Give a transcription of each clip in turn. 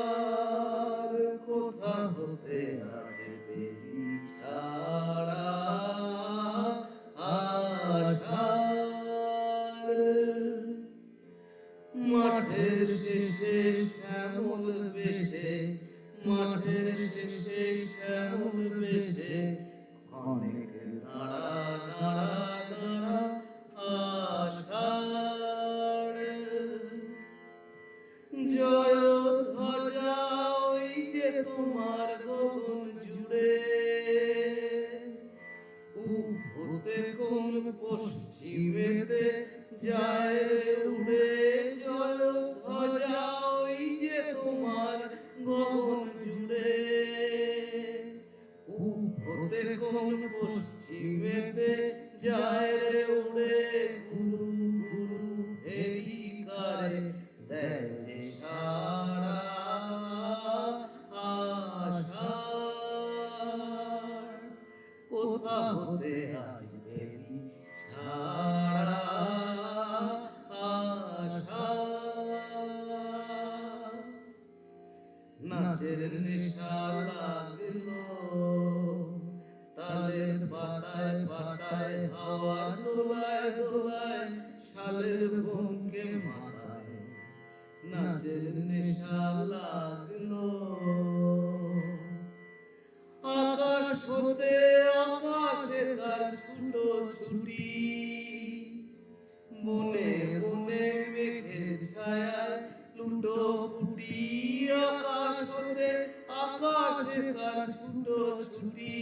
আশার কোথা হতে আছে বেরি ছাড়া আশার মাঠের শেষে শ্যামল বেশে মাঠের শেষে শ্যামল বেশে অনেক দাঁড়া দাঁড়া দাঁড়া আষাঢ় জয় ধ্বজা ওই যে তোমার গগন জুড়ে হতে কোন পশ্চিমেতে যায় উড়ে জয় ধ্বজা ওই যে তোমার গগন জুড়ে হতে কোন পশ্চিমেতে যায় রে উড়ে গুরু গুরু হেরিকারে দেয় যে সাড়া আষাঢ় কোথা হতে আজ বেরি ছাড়া আষাঢ় নাচের নেশা লাগলো তালের পাতায় পাতায় হাওয়া দোলায় দোলায় শালের বনকে মাথায় নাচের নেশা লাগলো আকাশ হতে আকাশে তার ছুটো ছুটি বনে বনে মেঘের ছায়ায় লুটো ফুটি আকাশ হতে আকাশে তার ছুটো ছুটি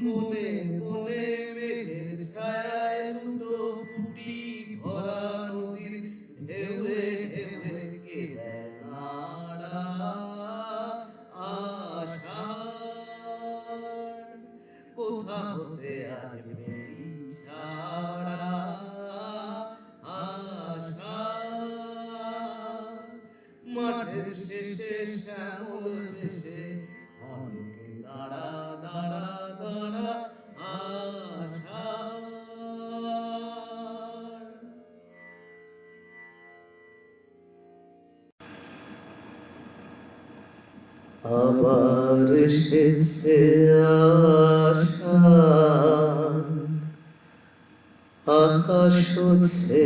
বনে বনে মেঘের ছায়ায় লুটো ফুটি ভরা নদীর ঢেউয়ে ঢেউয়ে কে দেয় নাড়া আষাঢ় কোথা হতে আজ বেরি ছাড়া আষাঢ় মাঠের শেষে শ্যামল বেশে অনেকে দাঁড়া দাঁড়া দাঁড়া আষাঢ় আবার এসেছে আশা আকাশ হচ্ছে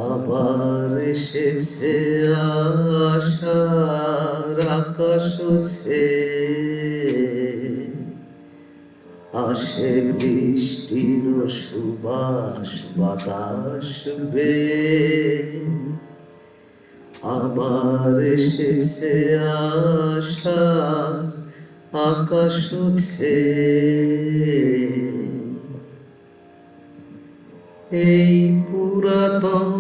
আবার এসেছে আশার আকাশ হচ্ছে আসে বৃষ্টির সুবাস বাতাস বেয়ে আবার এসেছে আশা আকাশ হচ্ছে এই পুরাতন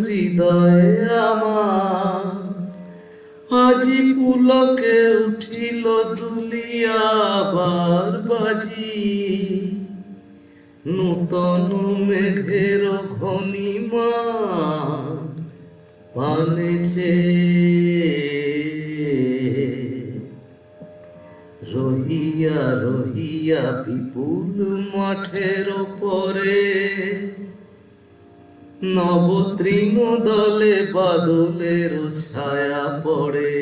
হৃদয়ে আমার আজি পুলকে উঠিল দুলিয়া আবার বাজি নূতন মেঘের ঘনিমা পানেছে রহিয়া রহিয়া বিপুল মাঠের পরে নবতৃণ দলে বাদলের ছায়া পড়ে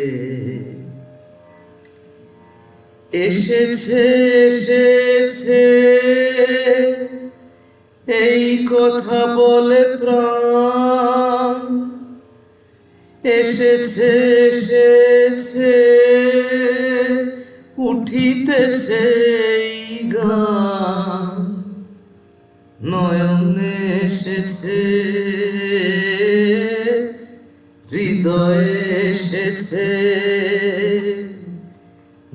এসেছে এসেছে এই কথা বলে প্রাণ এসেছে এসেছে উঠিতেছে এই গান নয়নে এসেছে হৃদয়ে এসেছে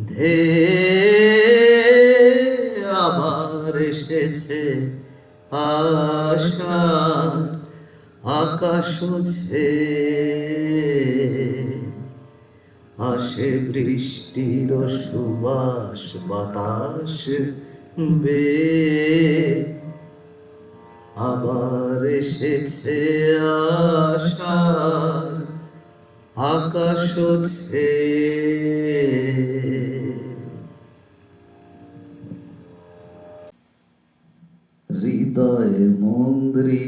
ধে আবার এসেছে আশা আকাশ হচ্ছে আসে বৃষ্টির সুবাস বাতাস বেয়ে আবার এসেছে আশা আকাশ হচ্ছে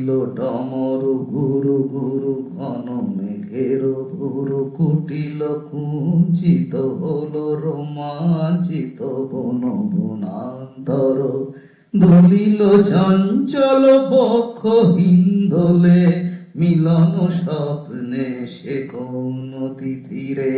দুলিল ডমরু গুরু গুরু ঘন মেঘের ভুরু কুটিল কুঞ্চিত হলো রোমাঞ্চিত বন বনান্তর দুলিল চঞ্চল বক্ষ হিন্দোলে মিলন স্বপ্নে সে কোন তিথিরে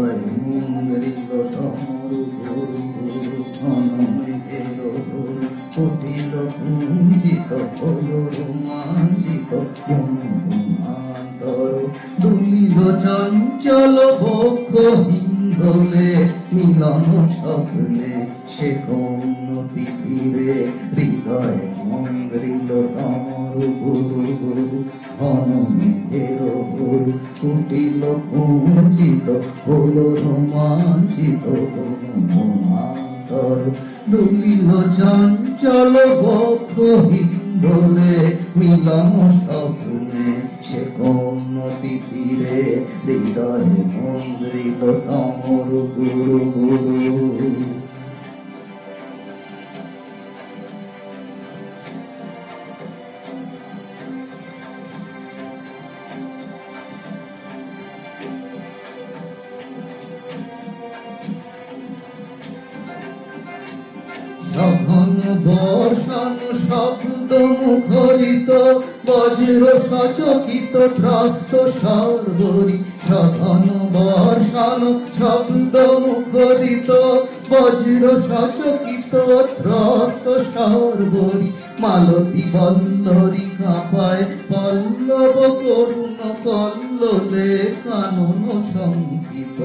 হৃদয় মন্দিরিল ডমরু গুরু গুরু ঘন মেঘের ভুরু কুটিল কুঞ্চিত হলো রোমাঞ্চিত বনান্তর দুলিল চঞ্চল বক্ষ হিন্দোলে মিলন স্বপ্নে সে কোন তিথিরে হৃদয় মন্দিরিল ডমরু গুরু গুরু ঘন মেঘের ভুরু কুটিল কুঞ্চিত হলো রোমাঞ্চিত বনান্তর দুলিল চঞ্চল বক্ষ হিন্দোলে মিলন স্বপ্নে সে কোন তিথিরে হৃদয় মন্দিরিল ডমরু গুরু গুরু সঘন বর্ষণ শব্দ মুখরিত বজ্র সচকিত ত্রস্ত সর্বরি সঘন বর্ষণ শব্দ মুখরিত বজ্র সচকিত ত্রস্ত সর্বরি মালতী বল্লরী কাঁপায় পল্লব করুণ কল্লোলে কানন শঙ্কিত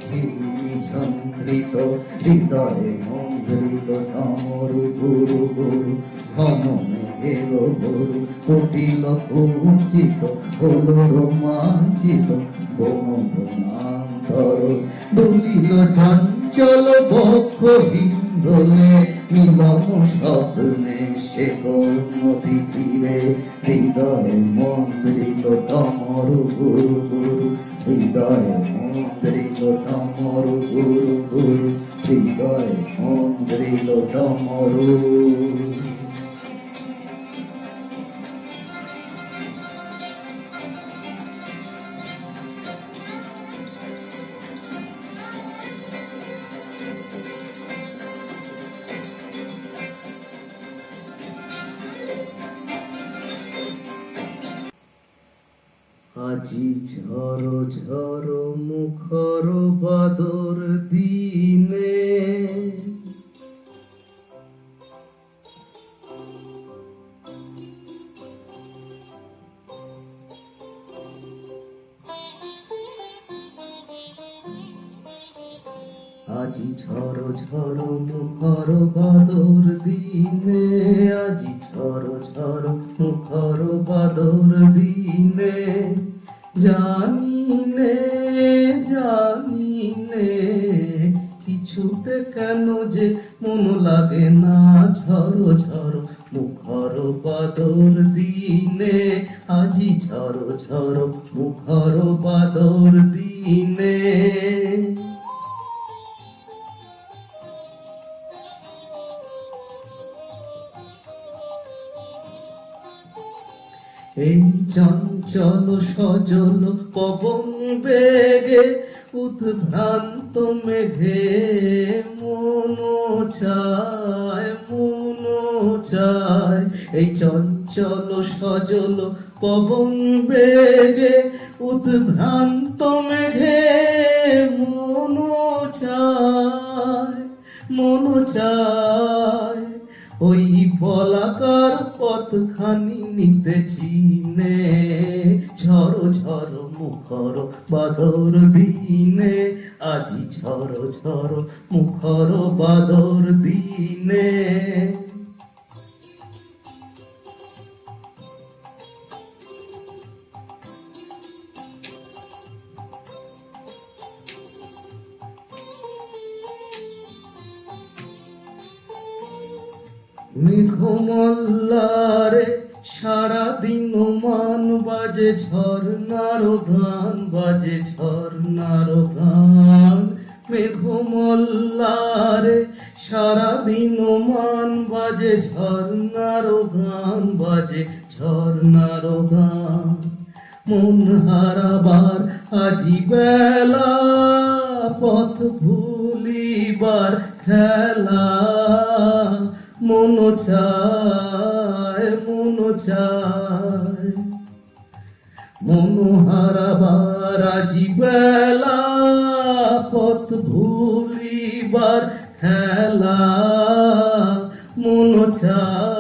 ঝিল্লি ঝঙ্কৃত হৃদয়ে মন্দিরিল ডমরু গুরু গুরু ঘন মেঘের ভুরু কুটিল কুঞ্চিত হলো রোমাঞ্চিত বন বনান্তর দুলিল চঞ্চল বক্ষ হিন্দোলে মিলন স্বপ্নে সে কোন তিথিরে হৃদয় মন্দিরিল ডমরু গুরু গুরু হৃদয় মন্দিরিল ডমরু গুরু গুরু হৃদয় মন্দিরিল ডমরু আজি ঝড় ঝড় মুখর বাদর দিনে আজি ঝড় ঝড় মুখর বাদর দিনে আজি ঝড় ঝড় মুখর বাদর দিনে জানিনে জানিনে কিছুতে কেন যে মন লাগে না ঝড় ঝড় মুখর বাদর দিনে আজি ঝড় ঝড় মুখর বাদর দিনে এই চঞ্চল সজল পবন বেগে উদ্ভ্রান্ত মেঘে মন চায় এই চঞ্চল সজল পবন বেগে উদ্ভ্রান্ত মেঘে মন চায় ওই বলাকার পথখানি নিতেছি নে ঝড় ঝড় মুখর বাদর দিনে আজি ঝড় ঝড় মুখর বাদর দিনে মেঘমল্লারে সারাদিন মান বাজে ঝর্ণার গান বাজে ঝর্ণার গান মেঘমল্লারে সারাদিন মান বাজে ঝর্ণার গান বাজে ঝর্ণার গান মন হারাবার আজি বেলা পথ ভুলিবার খেলা মন চায় মন হারাবার আজি বেলা পথ ভুলিবার খেলা মন চায়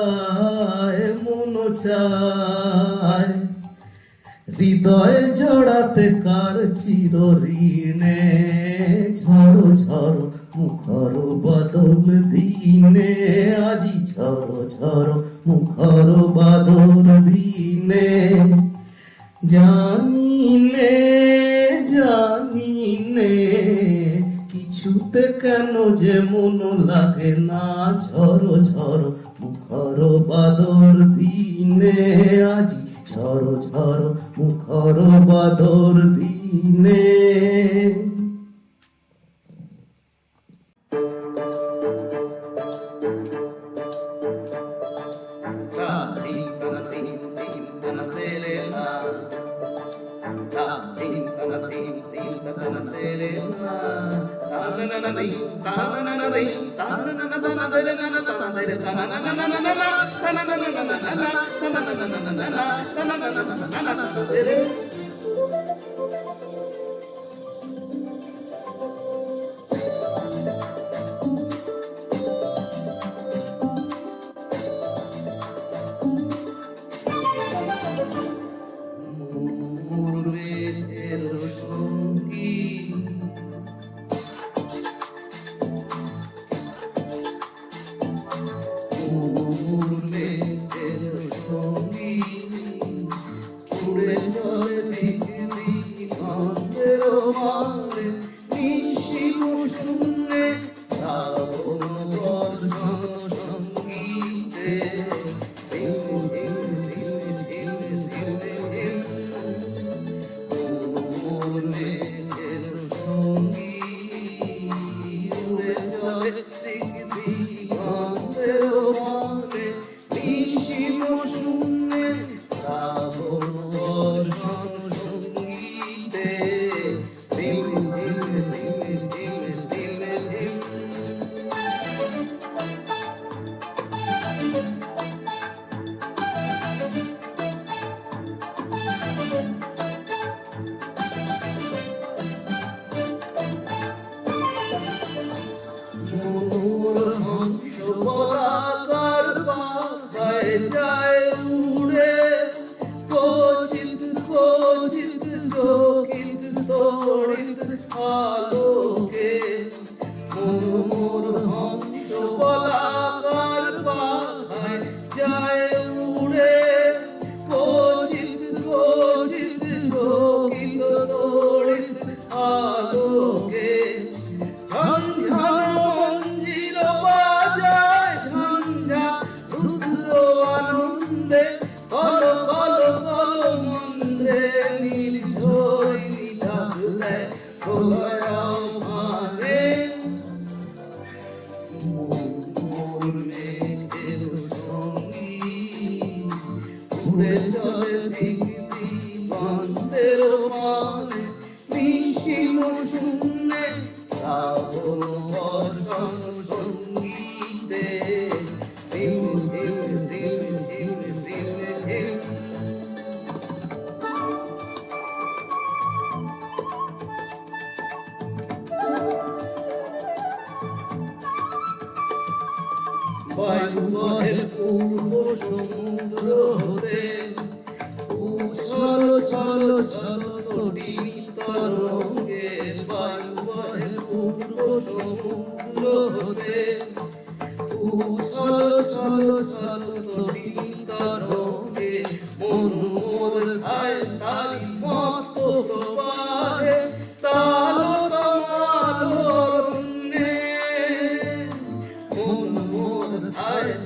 হৃদয় জড়াতে কার চির ঋণে ঝড় ঝড় মুখর বদল দিনে আজি ঝড় ঝড় মুখর বদল দিনে জানিনে কিছুতে কেন যে মন লাগে না ঝড় ঝড় মুখর বাদর দিনে আজি ঝড় ঝড় মুখর বাদর দিনে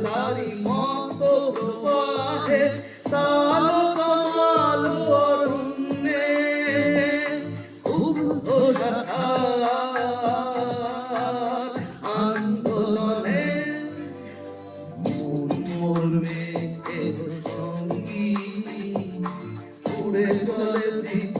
Hari ফসলের বীজ